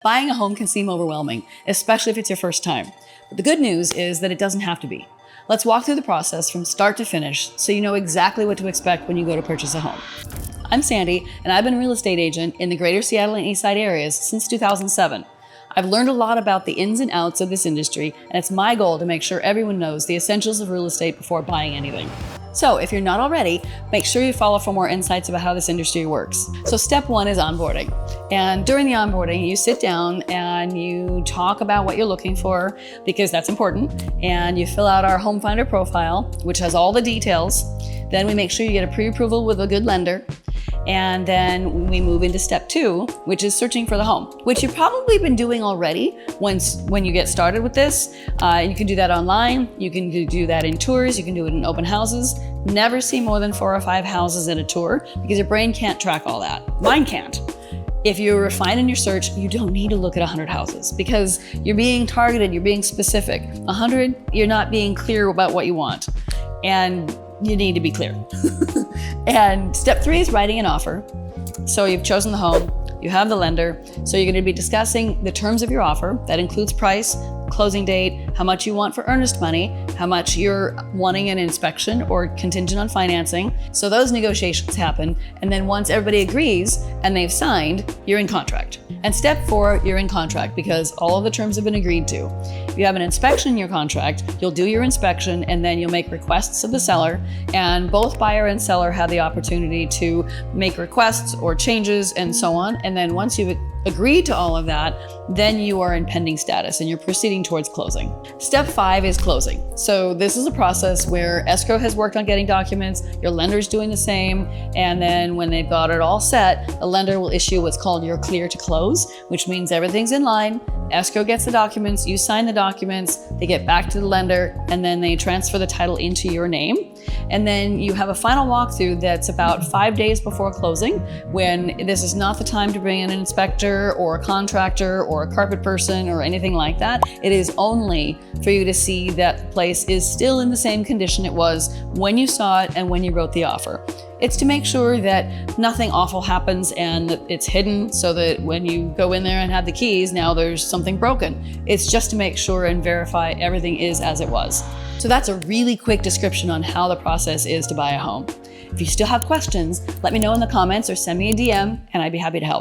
Buying a home can seem overwhelming, especially if it's your first time. But the good news is that it doesn't have to be. Let's walk through the process from start to finish so you know exactly what to expect when you go to purchase a home. I'm Sandy, and I've been a real estate agent in the Greater Seattle and Eastside areas since 2007. I've learned a lot about the ins and outs of this industry, and it's my goal to make sure everyone knows the essentials of real estate before buying anything. So if you're not already, make sure you follow for more insights about how this industry works. So step one is onboarding. And during the onboarding, you sit down and you talk about what you're looking for, because that's important. And you fill out our home finder profile, which has all the details. Then we make sure you get a pre-approval with a good lender. And then we move into step two, which is searching for the home, which you've probably been doing already when you get started with this. You can do that online, you can do that in tours, you can do it in open houses. Never see more than 4 or 5 houses in a tour because your brain can't track all that. Mine can't. If you're refined in your search, you don't need to look at 100 houses because you're being targeted, you're being specific. 100, you're not being clear about what you want. And you need to be clear. And step 3 is writing an offer. So you've chosen the home, you have the lender, so you're going to be discussing the terms of your offer. That includes price, closing date, how much you want for earnest money, how much you're wanting an inspection or contingent on financing. So those negotiations happen, and then once everybody agrees and they've signed, you're in contract. And step 4, you're in contract because all of the terms have been agreed to. If you have an inspection in your contract, you'll do your inspection and then you'll make requests of the seller, and both buyer and seller have the opportunity to make requests or changes and so on. And then once you've agreed to all of that, then you are in pending status and you're proceeding towards closing. Step 5 is closing. So this is a process where escrow has worked on getting documents, your lender's doing the same, and then when they've got it all set, the lender will issue what's called your clear to close, which means everything's in line. Escrow gets the documents, you sign the documents, they get back to the lender, and then they transfer the title into your name. And then you have a final walkthrough that's about 5 days before closing, when this is not the time to bring in an inspector or a contractor or a carpet person or anything like that. It is only for you to see that the place is still in the same condition it was when you saw it and when you wrote the offer. It's to make sure that nothing awful happens and that it's hidden so that when you go in there and have the keys, now there's something broken. It's just to make sure and verify everything is as it was. So that's a really quick description on how the process is to buy a home. If you still have questions, let me know in the comments or send me a DM and I'd be happy to help.